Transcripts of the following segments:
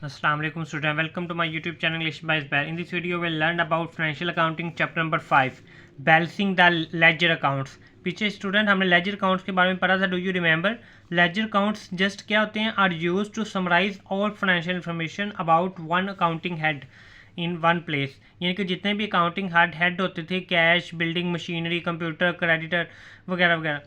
Assalamu alaikum student, welcome to my YouTube channel English by Isbair. In this video we'll learn about financial accounting chapter number 5, balancing the ledger accounts. पीछे student हमने ledger accounts के बारे में पढ़ा था. Do you remember? Ledger accounts just क्या होते हैं? Are use to summarise all financial information about one accounting head in one place. यानी कि जितने भी अकाउंटिंग हेड होते थे, cash, building, machinery, computer, creditor वगैरह वगैरह,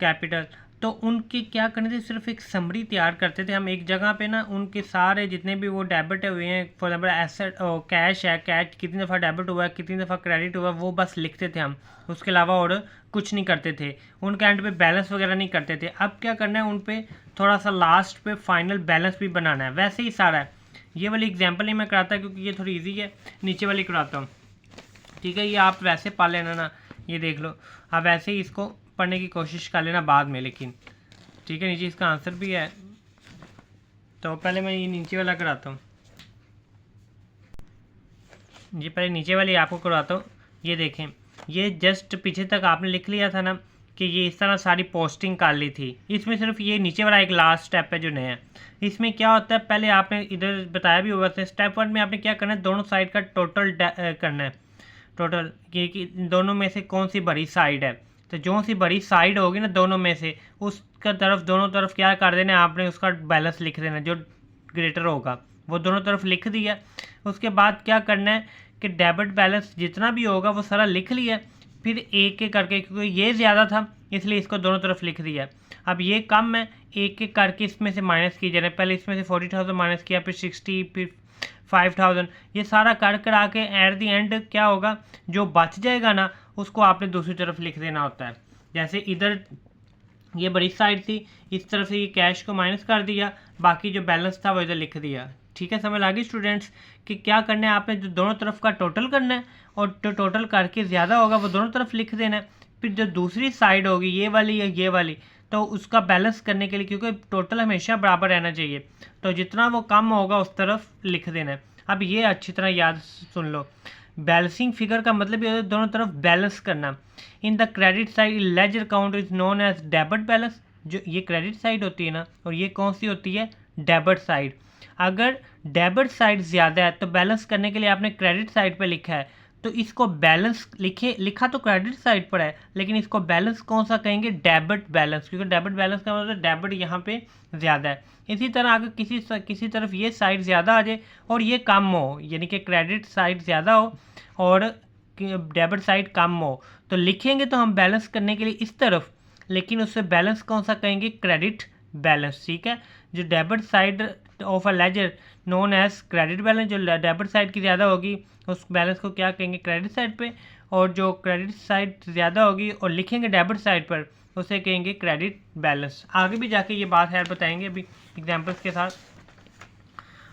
कैपिटल, तो उनके क्या करने थे, सिर्फ एक समरी तैयार करते थे हम एक जगह पे ना. उनके सारे जितने भी वो डेबिट हुए हैं, फॉर एग्जाम्पल एसेट कैश है, कैश कितनी दफ़ा डेबिट हुआ है, कितनी दफ़ा क्रेडिट हुआ है, वो बस लिखते थे हम. उसके अलावा और कुछ नहीं करते थे. उनके एंड पे बैलेंस वगैरह नहीं करते थे. अब क्या करना है, उन पे थोड़ा सा लास्ट पे फाइनल बैलेंस भी बनाना है. वैसे ही सारा है. ये वाली एग्जाम्पल ही मैं कराता क्योंकि ये थोड़ी ईजी है. नीचे वाली कराता हूँ, ठीक है. ये आप वैसे पढ़ लेना ना, ये देख लो. आप वैसे ही इसको पढ़ने की कोशिश कर लेना बाद में, लेकिन ठीक है. नीचे इसका आंसर भी है, तो पहले मैं ये नीचे वाला कराता हूँ. ये पहले नीचे वाली आपको करवाता हूँ. ये देखें, ये जस्ट पीछे तक आपने लिख लिया था ना कि ये इस तरह सारी पोस्टिंग कर ली थी. इसमें सिर्फ ये नीचे वाला एक लास्ट स्टेप है जो नया है. इसमें क्या होता है, पहले आपने इधर बताया भी होगा था. स्टेप 1 में आपने क्या करना है, दोनों साइड का टोटल करना है. टोटल ये कि दोनों में से कौन सी बड़ी साइड है. तो जो सी बड़ी साइड होगी ना दोनों में से, उसका तरफ दोनों तरफ क्या कर देना है आपने, उसका बैलेंस लिख देना. जो ग्रेटर होगा वो दोनों तरफ लिख दिया. उसके बाद क्या करना है कि डेबिट बैलेंस जितना भी होगा वो सारा लिख लिया. फिर एक एक करके, क्योंकि ये ज़्यादा था इसलिए इसको दोनों तरफ लिख दिया. अब ये कम है, एक एक करके इसमें से माइनस किया जा रहा है. पहले इसमें से 40,000 माइनस किया, फिर 60, फिर 5,000. ये सारा कर आके एट दी एंड क्या होगा, जो बच जाएगा ना उसको आपने दूसरी तरफ लिख देना होता है. जैसे इधर ये बड़ी साइड थी, इस तरफ से ये कैश को माइनस कर दिया, बाकी जो बैलेंस था वो इधर लिख दिया. ठीक है, समझ आ गई स्टूडेंट्स कि क्या करना है. आपने जो दोनों तरफ का टोटल करना है और जो टोटल करके ज़्यादा होगा वो दोनों तरफ लिख देना है. फिर जो दूसरी साइड होगी ये वाली या ये वाली, तो उसका बैलेंस करने के लिए, क्योंकि टोटल हमेशा बराबर रहना चाहिए, तो जितना वो कम होगा उस तरफ लिख देना है. अब ये अच्छी तरह याद सुन लो. बैलेंसिंग फिगर का मतलब ये होता है दोनों तरफ बैलेंस करना. In the credit side ledger account is known as debit balance. जो ये क्रेडिट साइड होती है ना, और ये कौन सी होती है, डेबिट साइड. अगर डेबिट साइड ज़्यादा है तो बैलेंस करने के लिए आपने क्रेडिट साइड पे लिखा है, तो इसको बैलेंस लिखा तो क्रेडिट साइड पर है, लेकिन इसको बैलेंस कौन सा कहेंगे, डेबिट बैलेंस. क्योंकि डेबिट बैलेंस का मतलब डेबिट यहाँ पे ज़्यादा है. इसी तरह अगर किसी तरफ ये साइड ज़्यादा आ जाए और ये कम हो, यानी कि क्रेडिट साइड ज़्यादा हो और डेबिट साइड कम हो, तो लिखेंगे तो हम बैलेंस करने के लिए इस तरफ, लेकिन उससे बैलेंस कौन सा कहेंगे, क्रेडिट बैलेंस. ठीक है. जो debit side of a ledger known as credit balance, जो डेबिट साइड की ज़्यादा होगी उस बैलेंस को क्या कहेंगे, क्रेडिट साइड पे. और जो क्रेडिट साइड ज़्यादा होगी और लिखेंगे डेबिट साइड पर, उसे कहेंगे क्रेडिट बैलेंस. आगे भी जाके ये बात है बताएंगे अभी एग्जांपल्स के साथ.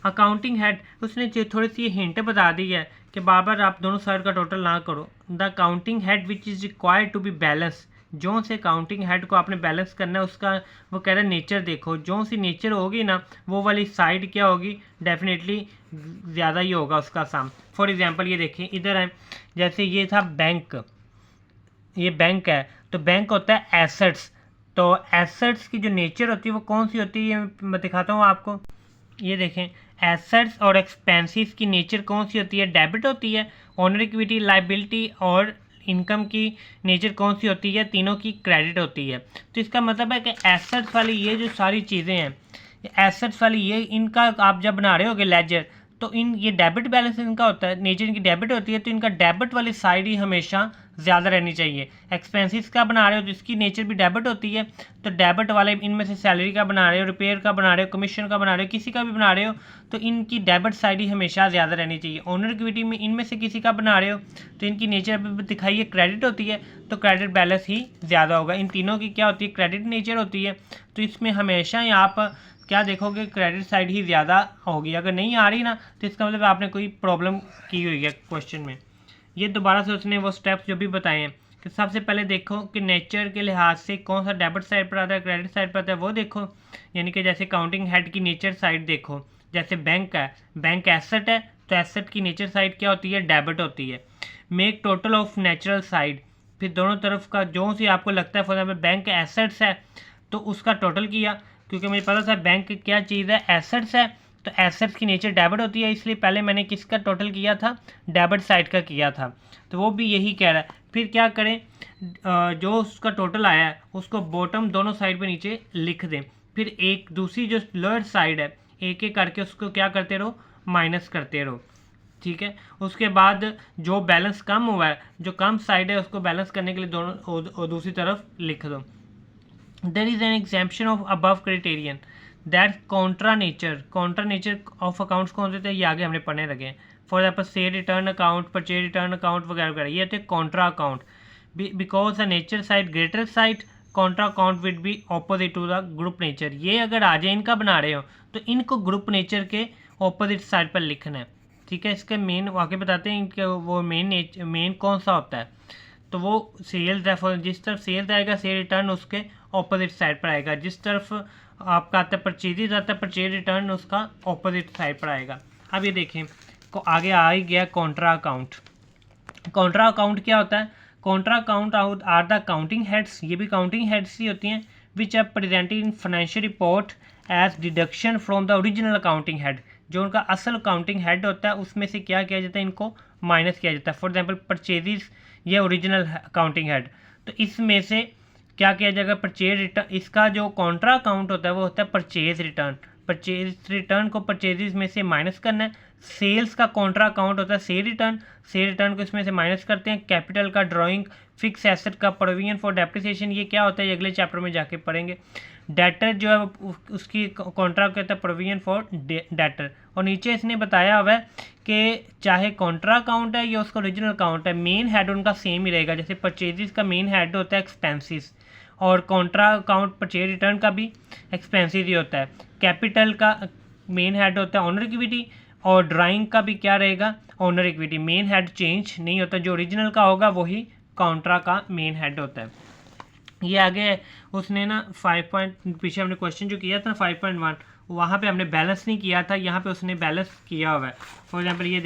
अकाउंटिंग हेड, उसने थोड़ी सी हिंट बता दी है कि बार बार आप दोनों साइड का टोटल ना करो. The accounting head which is required to be balance, जो से अकाउंटिंग हेड को आपने बैलेंस करना है उसका वो कह रहा है नेचर देखो. जो सी नेचर होगी ना वो वाली साइड क्या होगी, डेफिनेटली ज़्यादा ही होगा उसका सम. फॉर एग्जांपल ये देखिए इधर है, जैसे ये था बैंक, ये बैंक है, तो बैंक होता है एसेट्स. तो एसेट्स की जो नेचर होती है वो कौन सी होती है, मैं दिखाता हूँ आपको. ये देखें, एसेट्स और एक्सपेंसेस की नेचर कौन सी होती है, डेबिट होती है. ऑनर इक्विटी, लाइबिलिटी और इनकम की नेचर कौन सी होती है, तीनों की क्रेडिट होती है. तो इसका मतलब है कि एसेट्स वाली ये जो सारी चीज़ें हैं, एसेट्स वाली ये, इनका आप जब बना रहे होगे लेजर, तो ये डेबिट बैलेंस इनका होता है, नेचर इनकी डेबिट होती है, तो इनका डेबिट वाली साइड ही हमेशा ज़्यादा रहनी चाहिए. एक्सपेंसेस का बना रहे हो तो इसकी नेचर भी डेबिट होती है, तो डेबिट वाले इनमें से सैलरी का बना रहे हो, रिपेयर का बना रहे हो, कमीशन का बना रहे हो, किसी का भी बना रहे हो, तो इनकी डेबिट साइड ही हमेशा ज़्यादा रहनी चाहिए. ओनर इक्विटी में इनमें से किसी का बना रहे हो तो इनकी नेचर दिखाइए क्रेडिट होती है, तो क्रेडिट बैलेंस ही ज़्यादा होगा. इन तीनों की क्या होती है, क्रेडिट नेचर होती है, तो इसमें हमेशा ही आप क्या देखोगे, क्रेडिट साइड ही ज़्यादा होगी. अगर नहीं आ रही ना तो इसका मतलब आपने कोई प्रॉब्लम की हुई है क्वेश्चन में. ये दोबारा से उसने वो स्टेप्स जो भी बताए हैं कि सबसे पहले देखो कि नेचर के लिहाज से कौन सा डेबिट साइड पर आता है, क्रेडिट साइड पर आता है, वो देखो. यानी कि जैसे काउंटिंग हेड की नेचर साइड देखो, जैसे बैंक है, बैंक एसेट है, तो एसेट की नेचर साइड क्या होती है, डेबिट होती है. Make total of natural side, फिर दोनों तरफ का जो सी आपको लगता है, फॉर एग्जाम्पल बैंक एसेट्स है तो उसका टोटल किया, क्योंकि मुझे पता था बैंक क्या चीज़ है, एसेट्स है, तो एसेट्स की नेचर डेबिट होती है, इसलिए पहले मैंने किसका टोटल किया था, डेबिट साइड का किया था, तो वो भी यही कह रहा है। फिर क्या करें, जो उसका टोटल आया है उसको बॉटम दोनों साइड पे नीचे लिख दें, फिर एक दूसरी जो लोअर साइड है एक एक करके उसको क्या करते रहो, माइनस करते रहो, ठीक है। उसके बाद जो बैलेंस कम हुआ है, जो कम साइड है, उसको बैलेंस करने के लिए दोनों और दूसरी तरफ लिख दो। There is an exemption of above criterion that contra nature of accounts कौन से थे, ये आगे हमने पढ़ने लगे हैं। For example sale return account, purchase return account वगैरह वगैरह, ये थे contra account. Because the nature side greater side contra account would be opposite to the group nature. ये अगर आ जाए इनका बना रहे हो तो इनको ग्रुप नेचर के ऑपोजिट साइड पर लिखना है, ठीक है। इसके मेन आगे बताते हैं इनके वो मेन कौन सा होता है, तो वो सेल्स है, जिस तरफ सेल्स आएगा सेल रिटर्न उसके ऑपोजिट साइड पर आएगा, जिस तरफ आपका आता है परचेज आता है परचेज रिटर्न उसका ऑपोजिट साइड पर आएगा। अब ये देखें आगे आ ही गया कॉन्ट्रा अकाउंट। कॉन्ट्रा अकाउंट क्या होता है, contra account are the counting heads, ये भी काउंटिंग हेड्स ही होती हैं, which are presented in financial report as deduction from the original accounting head. जो उनका असल अकाउंटिंग हेड होता है उसमें से क्या किया जाता है, इनको माइनस किया जाता है। फॉर एग्जांपल परचेजेस, ये ओरिजिनल अकाउंटिंग हेड, तो इसमें से क्या किया जाएगा, परचेज रिटर्न, इसका जो कॉन्ट्रा अकाउंट होता है वो होता है परचेज रिटर्न। परचेज रिटर्न को परचेजेस में से माइनस करना है। सेल्स का कॉन्ट्रा अकाउंट होता है सेल रिटर्न को इसमें से माइनस करते हैं। कैपिटल का ड्राइंग, फिक्स एसेट का प्रोविजन फॉर डेप्रिसिएशन, ये क्या होता है ये अगले चैप्टर में जाके पढ़ेंगे। डेटर जो है उसकी कॉन्ट्रा कहता है प्रोविजन फॉर डेटर। और नीचे इसने बताया हुआ है कि चाहे कॉन्ट्रा अकाउंट है या उसका ओरिजिनल अकाउंट है, मेन हेड उनका सेम ही रहेगा। जैसे परचेजेस का मेन हेड होता है एक्सपेंसिस, और कॉन्ट्रा अकाउंट परचेज रिटर्न का भी एक्सपेंसिस ही होता है। कैपिटल का मेन हेड होता है ऑनर इक्विटी, और ड्राइंग का भी क्या रहेगा, honour equity. Main head change नहीं होता, जो ओरिजिनल का होगा वही कॉन्ट्रा का मेन हेड होता है। ये आगे उसने ना 5 पीछे हमने क्वेश्चन जो किया था 5.1, वहाँ पे हमने बैलेंस नहीं किया था, यहाँ पे उसने बैलेंस किया हुआ है। फॉर एग्जांपल ये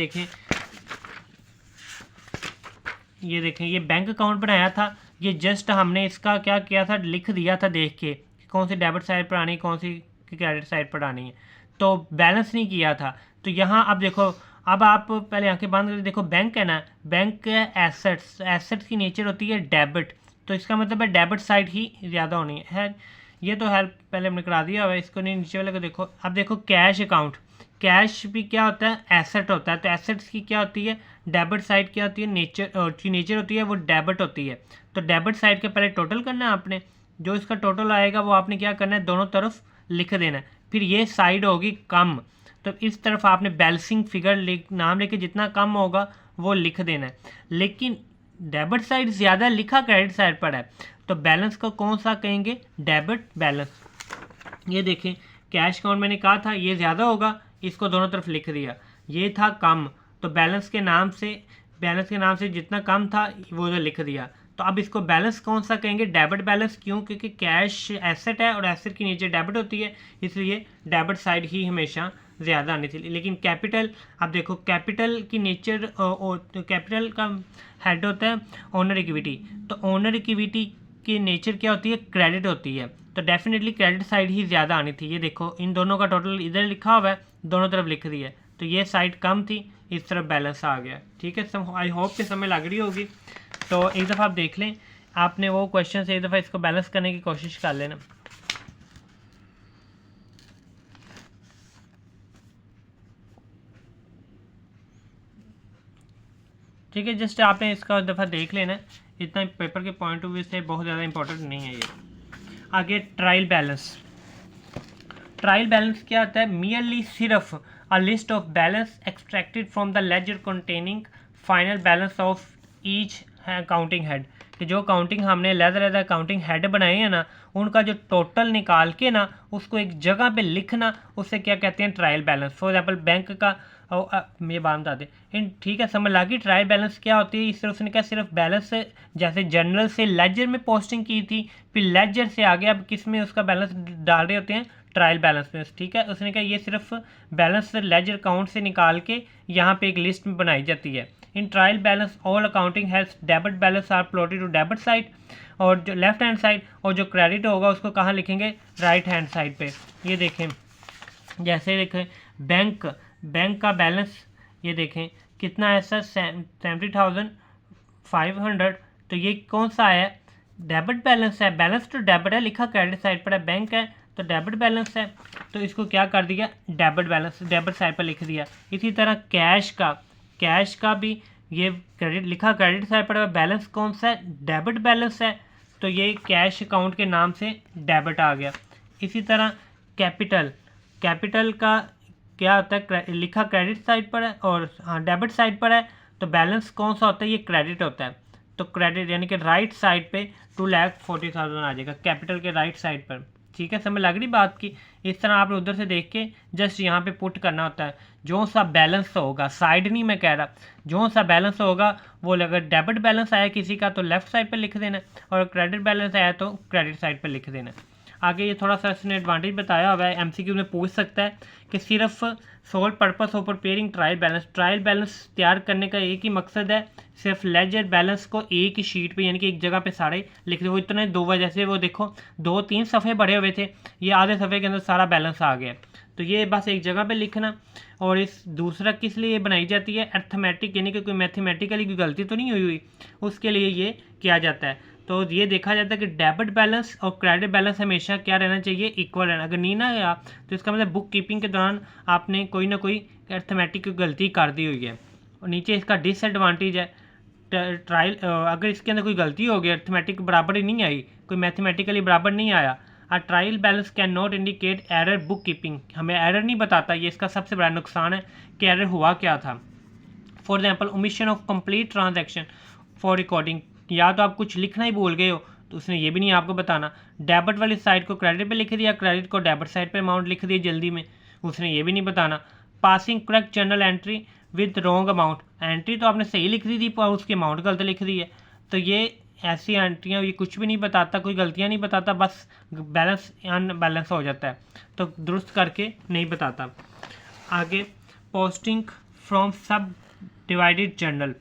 देखें ये बैंक अकाउंट बनाया था, ये जस्ट हमने इसका क्या किया था, लिख दिया था देख के कौन सी डेबिट साइड पर आनी है कौन सी क्रेडिट साइड पर आनी है, तो बैलेंस नहीं किया था। तो यहाँ अब देखो, अब आप पहले आंखें बंद करके देखो, बैंक है ना, बैंक एसेट्स की नेचर होती है डेबिट, तो इसका मतलब है डेबिट साइड ही ज़्यादा होनी है। ये तो हेल्प पहले हमने करा दिया हुआ है, इसको नहीं नीचे वाले को देखो। अब देखो कैश अकाउंट, कैश भी क्या होता है, एसेट होता है, तो एसेट्स की क्या होती है, डेबिट साइड क्या होती है, नेचर होती है वो डेबिट होती है। तो डेबिट साइड के पहले टोटल करना है आपने, जो इसका टोटल आएगा वो आपने क्या करना है, दोनों तरफ लिख देना है। फिर ये साइड होगी कम, तो इस तरफ आपने बैलेंसिंग फिगर नाम लेके जितना कम होगा वो लिख देना है। लेकिन डेबिट साइड ज़्यादा लिखा क्रेडिट साइड पर है, तो बैलेंस को कौन सा कहेंगे, डेबिट बैलेंस। ये देखें कैश अकाउंट मैंने कहा था ये ज़्यादा होगा, इसको दोनों तरफ लिख दिया। ये था कम, तो बैलेंस के नाम से जितना कम था वो जो लिख दिया। तो अब इसको बैलेंस कौन सा कहेंगे, डेबिट बैलेंस। क्यों, क्योंकि कैश एसेट है और एसेट की नेचर डेबिट होती है, इसलिए डेबिट साइड ही हमेशा ज़्यादा आनी थी। लेकिन कैपिटल, अब देखो कैपिटल की नेचर, तो कैपिटल का हेड होता है ओनर इक्विटी, तो ओनर इक्विटी की नेचर क्या होती है, क्रेडिट होती है, तो डेफिनेटली क्रेडिट साइड ही ज़्यादा आनी थी। ये देखो इन दोनों का टोटल इधर लिखा हुआ है, दोनों तरफ लिख दिया, तो ये साइड कम थी, इस तरफ बैलेंस आ गया। ठीक है, आई होप कि समय लग रही होगी। तो एक दफ़ा आप देख लें, आपने वो क्वेश्चन से एक दफ़ा इसको बैलेंस करने की कोशिश कर लेना। ठीक है, जस्ट आपने इसका एक दफ़ा देख लेना, इतना पेपर के पॉइंट ऑफ व्यू से बहुत ज़्यादा इंपॉर्टेंट नहीं है ये। आगे ट्रायल बैलेंस। ट्रायल बैलेंस क्या होता है, मियरली सिर्फ a list of balance extracted from the ledger containing final balance of each counting head, कि जो काउंटिंग हमने लेदर काउंटिंग हेड बनाए हैं ना, उनका जो टोटल निकाल के ना उसको एक जगह पे लिखना, उससे क्या कहते हैं, trial balance. For example bank का ये बात बता दें, ठीक है, समझ लगी ट्रायल बैलेंस क्या होती है। इस तरह उसने क्या सिर्फ बैलेंस से, जैसे जनरल से लेजर में पोस्टिंग की थी, फिर लेजर से आगे अब किस में उसका बैलेंस डाल रहे होते हैं, ट्रायल बैलेंस में। ठीक है, उसने कहा ये सिर्फ बैलेंस लेजर अकाउंट से निकाल के यहाँ पे एक लिस्ट में बनाई जाती है। In trial balance all accounting has debit balance are plotted to debit side, और जो लेफ्ट हैंड साइड, और जो क्रेडिट होगा उसको कहाँ लिखेंगे, राइट हैंड साइड पे। ये देखें, जैसे देखें बैंक का बैलेंस ये देखें कितना है सर, 70,500। तो ये कौन सा है, डेबिट बैलेंस है, बैलेंस तो डेबिट है, लिखा क्रेडिट साइड पर है, बैंक है तो डेबिट बैलेंस है, तो इसको क्या कर दिया, डेबिट बैलेंस डेबिट साइड पर लिख दिया। इसी तरह कैश का भी ये क्रेडिट लिखा क्रेडिट साइड पर, बैलेंस कौन सा है, डेबिट बैलेंस है, तो ये कैश अकाउंट के नाम से डेबिट आ गया। इसी तरह कैपिटल का क्या होता है, लिखा क्रेडिट साइड पर है और हाँ डेबिट साइड पर है, तो बैलेंस कौन सा होता है, ये क्रेडिट होता है, तो क्रेडिट यानी कि राइट साइड पे 2,40,000 आ जाएगा कैपिटल के राइट साइड पर। ठीक है, समझ लग रही बात की। इस तरह आप उधर से देख के जस्ट यहाँ पे पुट करना होता है, जो सा बैलेंस होगा, साइड नहीं मैं कह रहा, जो सा बैलेंस होगा वो, अगर डेबिट बैलेंस आया किसी का तो लेफ्ट साइड पर लिख देना, और क्रेडिट बैलेंस आया तो क्रेडिट साइड पर लिख देना। आगे ये थोड़ा सा इसने एडवांटेज बताया हुआ है, एमसीक्यू में पूछ सकता है कि सिर्फ sole purpose of preparing trial balance तैयार करने का एक ही मकसद है, सिर्फ लेजर बैलेंस को एक ही शीट पे यानी कि एक जगह पे सारे लिख दो। वो इतने दो वजह से वो देखो 2-3 सफ़े भरे हुए थे, ये आधे सफ़े के अंदर सारा बैलेंस आ गया, तो ये बस एक जगह पे लिखना। और इस दूसरा किस लिए बनाई जाती है, अर्थमेटिक यानी कि कोई मैथमेटिकली कोई गलती तो नहीं हुई उसके लिए ये किया जाता है। तो ये देखा जाता है कि डेबिट बैलेंस और क्रेडिट बैलेंस हमेशा क्या रहना चाहिए, इक्वल रहना। अगर नहीं ना गया तो इसका मतलब बुक कीपिंग के दौरान आपने कोई ना कोई अर्थमेटिक गलती कर दी हुई है। और नीचे इसका डिसएडवांटेज है, ट्रायल अगर इसके अंदर कोई गलती हो गई, अर्थमेटिक बराबर ही नहीं आई, कोई मैथमेटिकली बराबर नहीं आया, a trial balance can not indicate error bookkeeping, हमें एरर नहीं बताता, ये इसका सबसे बड़ा नुकसान है कि एरर हुआ क्या था। For example omission of complete transaction for recording, या तो आप कुछ लिखना ही भूल गए हो तो उसने ये भी नहीं आपको बताना, डेबिट वाली साइड को क्रेडिट पे लिख दिया, क्रेडिट को डेबिट साइड पे अमाउंट लिख दिया जल्दी में, उसने ये भी नहीं बताना। Passing correct journal entry with wrong amount, entry तो आपने सही लिख दी थी पर उसकी अमाउंट गलत लिख दी है, तो ये ऐसी एंट्रियाँ ये कुछ भी नहीं बताता, कोई गलतियाँ नहीं बताता, बस बैलेंस अनबैलेंस हो जाता है तो दुरुस्त करके नहीं बताता। आगे posting from subdivided journal,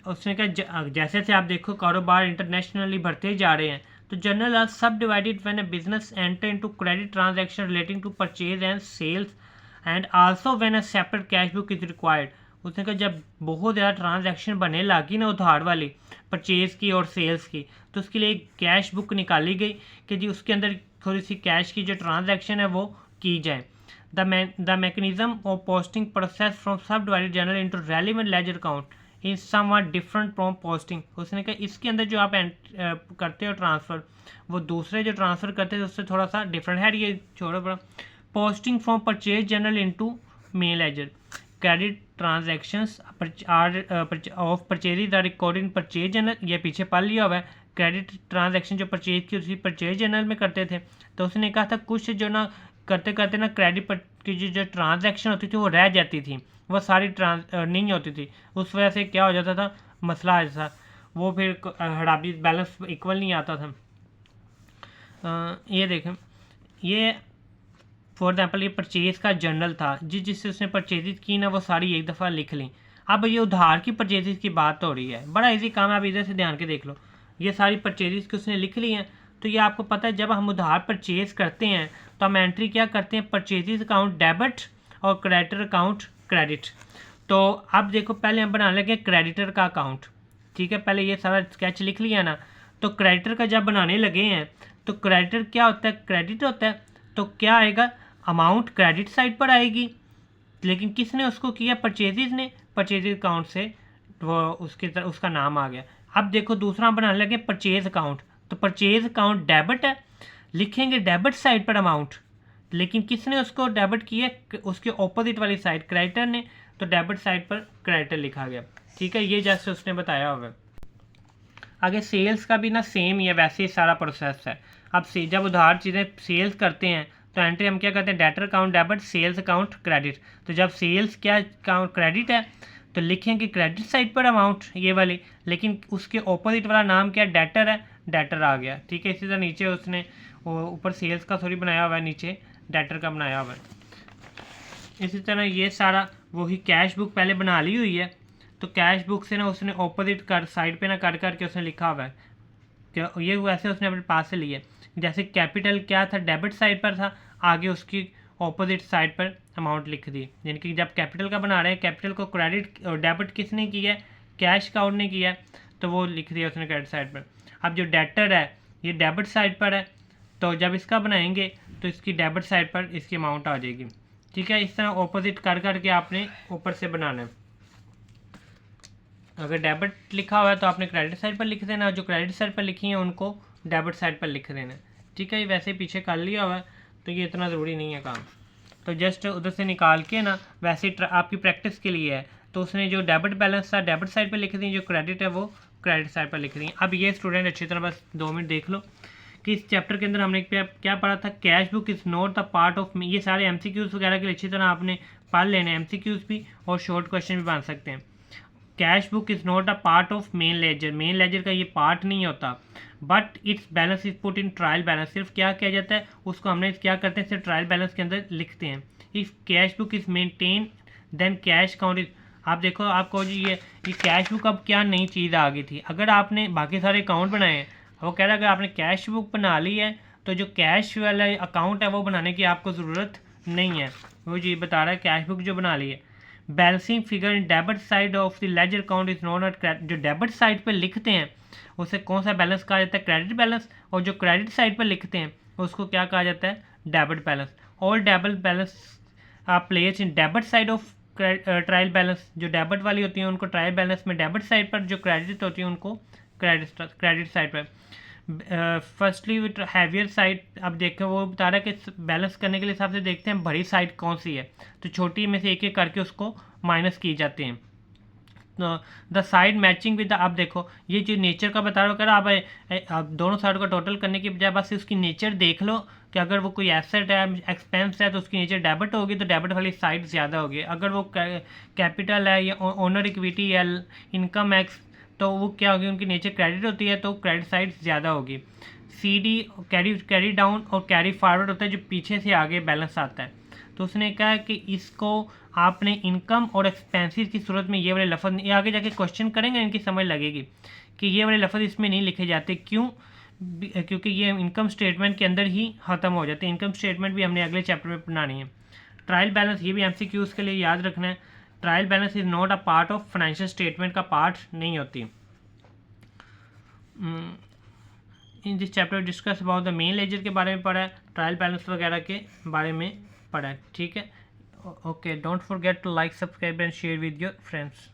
उसने कहा जैसे से आप देखो कारोबार इंटरनेशनली बढ़ते जा रहे हैं, तो journal are subdivided when a business enter into credit transaction relating to purchase and sales and also when a separate cash book is required. उसने कहा जब बहुत ज़्यादा ट्रांजैक्शन बनने लगी ना उधार वाली, परचेज़ की और सेल्स की, तो उसके लिए एक कैश बुक निकाली गई कि जी उसके अंदर थोड़ी सी कैश की जो ट्रांजैक्शन है वो की जाए। The mechanism of posting process from subdivided journal into relevant ledger account is somewhat different from posting. उसने कहा इसके अंदर जो आप करते हो ट्रांसफ़र, वो दूसरे जो ट्रांसफ़र करते हैं उससे थोड़ा सा डिफरेंट है। ये छोड़ो बड़ा, posting from purchase journal into main ledger, credit transactions of purchase are recorded in purchase journal, ये पीछे पढ़ लिया हुआ है। क्रेडिट ट्रांजैक्शन जो परचेज की उसी परचेज जर्नल में करते थे, तो उसने कहा था कुछ जो ना करते करते ना क्रेडिट की जो ट्रांजैक्शन होती थी वो रह जाती थी, वो सारी नहीं होती थी, उस वजह से क्या हो जाता था, मसला ऐसा वो फिर हड़ाबी बैलेंस इक्वल नहीं आता था। ये देखें, ये फॉर एग्जाम्पल ये परचेज़ का जर्नल था, जिससे उसने परचेज़ की ना वो सारी एक दफ़ा लिख ली। अब ये उधार की परचेज़ की बात हो रही है, बड़ा इजी काम है, आप इधर से ध्यान के देख लो, ये सारी परचेज़ की उसने लिख ली हैं। तो ये आपको पता है जब हम उधार परचेज़ करते हैं तो हम एंट्री क्या करते हैं, परचेज़ अकाउंट डेबिट और क्रेडिटर अकाउंट क्रेडिट। तो अब देखो पहले हम बनाने लगे क्रेडिटर का अकाउंट, ठीक है, पहले ये सारा स्केच लिख लिया ना, तो क्रेडिटर का जब बनाने लगे हैं तो क्रेडिटर क्या होता है, क्रेडिट होता है, तो क्या आएगा, अमाउंट क्रेडिट साइड पर आएगी, लेकिन किसने उसको किया, परचेजेज ने, परचेज अकाउंट से वो उसका नाम आ गया। अब देखो दूसरा बनाने लगे परचेज अकाउंट, तो परचेज अकाउंट डेबिट है, लिखेंगे डेबिट साइड पर अमाउंट, लेकिन किसने उसको डेबिट किया, उसके ऑपोजिट वाली साइड क्रेडिटर ने, तो डेबिट साइड पर क्रेडिटर लिखा गया। ठीक है, ये जैसे उसने बताया होगा। आगे सेल्स का भी ना सेम ही है, वैसे ही सारा प्रोसेस है। अब जब उधार चीज़ें सेल्स करते हैं तो एंट्री हम क्या करते हैं, debtor account debit, sales account credit. तो जब सेल्स क्या अकाउंट क्रेडिट है तो लिखेंगे क्रेडिट साइड पर अमाउंट ये वाली, लेकिन उसके ऑपोजिट वाला नाम क्या, डेटर है, डेटर आ गया। ठीक है, इसी तरह नीचे उसने ऊपर सेल्स का सॉरी बनाया हुआ है, नीचे डेटर का बनाया हुआ है। इसी तरह ये सारा वही कैश बुक पहले बना ली हुई है, तो कैश बुक से ना उसने ऑपोजिट कर साइड पे ना कर करके उसने लिखा हुआ है, क्या ये वैसे उसने अपने पास से लिए। जैसे कैपिटल क्या था, डेबिट साइड पर था, आगे उसकी ऑपोजिट साइड पर अमाउंट लिख दी। यानी कि जब कैपिटल का बना रहे हैं, कैपिटल को क्रेडिट और डेबिट किसने किया है, कैश काउंट ने किया है, तो वो लिख दिया उसने क्रेडिट साइड पर। अब जो डेटर है ये डेबिट साइड पर है, तो जब इसका बनाएंगे तो इसकी डेबिट साइड पर इसकी अमाउंट आ जाएगी। ठीक है, इस तरह ऑपोजिट कर करके आपने ऊपर से बनाना है। अगर डेबिट लिखा हुआ है तो आपने क्रेडिट साइड पर लिख देना, और जो क्रेडिट साइड पर लिखी है उनको डेबिट साइड पर लिख देना। ठीक है, ये वैसे पीछे कर लिया हुआ है तो ये इतना ज़रूरी नहीं है काम, तो जस्ट उधर से निकाल के ना वैसे आपकी प्रैक्टिस के लिए है। तो उसने जो डेबिट बैलेंस था डेबिट साइड पर लिख दी, जो क्रेडिट है वो क्रेडिट साइड पर लिख दी। अब ये स्टूडेंट अच्छी तरह बस 2 मिनट देख लो कि इस चैप्टर के अंदर हमने क्या पढ़ा था, cash book is not the part of. ये सारे MCQs वगैरह के लिए अच्छी तरह आपने पढ़ लेने, MCQs भी और शॉर्ट क्वेश्चन भी बन सकते हैं। Cash book is not a part of main ledger, main ledger का ये पार्ट नहीं होता, but its balance is put in trial balance. सिर्फ क्या किया जाता है, उसको हमने क्या करते हैं, सिर्फ ट्रायल बैलेंस के अंदर लिखते हैं। If cash book is maintain then cash count is. आप देखो, आपको जी ये कैश बुक अब क्या नई चीज़ आ गई थी। अगर आपने बाकी सारे अकाउंट बनाए हैं, वो कह रहा है अगर आपने कैश बुक बना ली है तो जो कैश वाला अकाउंट है वो बनाने की आपको ज़रूरत नहीं है। वो जी बता रहा है कैश बुक जो बना ली है। Balancing figure in debit side of the laser account is known at credit. जो डेबिट साइड पे लिखते हैं उसे कौन सा बैलेंस कहा जाता है, क्रेडिट बैलेंस। और जो क्रेडिट साइड पर लिखते हैं उसको क्या कहा जाता है, debit balance. All debit balance are place in debit side of trial balance. जो डेबिट वाली होती है उनको ट्रायल बैलेंस में डेबिट साइड पर, जो क्रेडिट होती है उनको क्रेडिट साइड पर। फर्स्टली विथ हैवियर साइड, अब देखो वो बता रहा है कि बैलेंस करने के हिसाब से देखते हैं बड़ी साइड कौन सी है, तो छोटी में से एक एक करके उसको माइनस किए जाते हैं। द साइड मैचिंग विद, आप देखो ये जो नेचर का बता रहा है, आप दोनों साइड का टोटल करने की बजाय बस उसकी नेचर देख लो कि अगर वो कोई एसेट है, एक्सपेंस है, तो उसकी नेचर डेबिट होगी तो डेबिट वाली साइड ज़्यादा होगी। अगर वो कैपिटल है या ओनर इक्विटी या इनकम एक्स, तो वो क्या होगी, उनकी नेचर क्रेडिट होती है तो क्रेडिट साइड ज़्यादा होगी। CD कैरी डाउन और कैरी फॉरवर्ड होता है, जो पीछे से आगे बैलेंस आता है। तो उसने कहा कि इसको आपने इनकम और एक्सपेंसेस की सूरत में ये वाले लफ्ज़, ये आगे जाके क्वेश्चन करेंगे इनकी समझ लगेगी कि ये वाले लफ्ज़ इसमें नहीं लिखे जाते। क्यों? क्योंकि ये इनकम स्टेटमेंट के अंदर ही ख़त्म हो जाते हैं। इनकम स्टेटमेंट भी हमने अगले चैप्टर में पढ़ानी है। ट्रायल बैलेंस, ये भी MCQs के लिए याद रखना है। Trial balance is not a part of financial statement का पार्ट नहीं होती। In this chapter discuss about the main ledger के बारे में पढ़ा है, ट्रायल बैलेंस वगैरह के बारे में पढ़ा है। ठीक है, okay, don't forget to like, subscribe and share with your friends.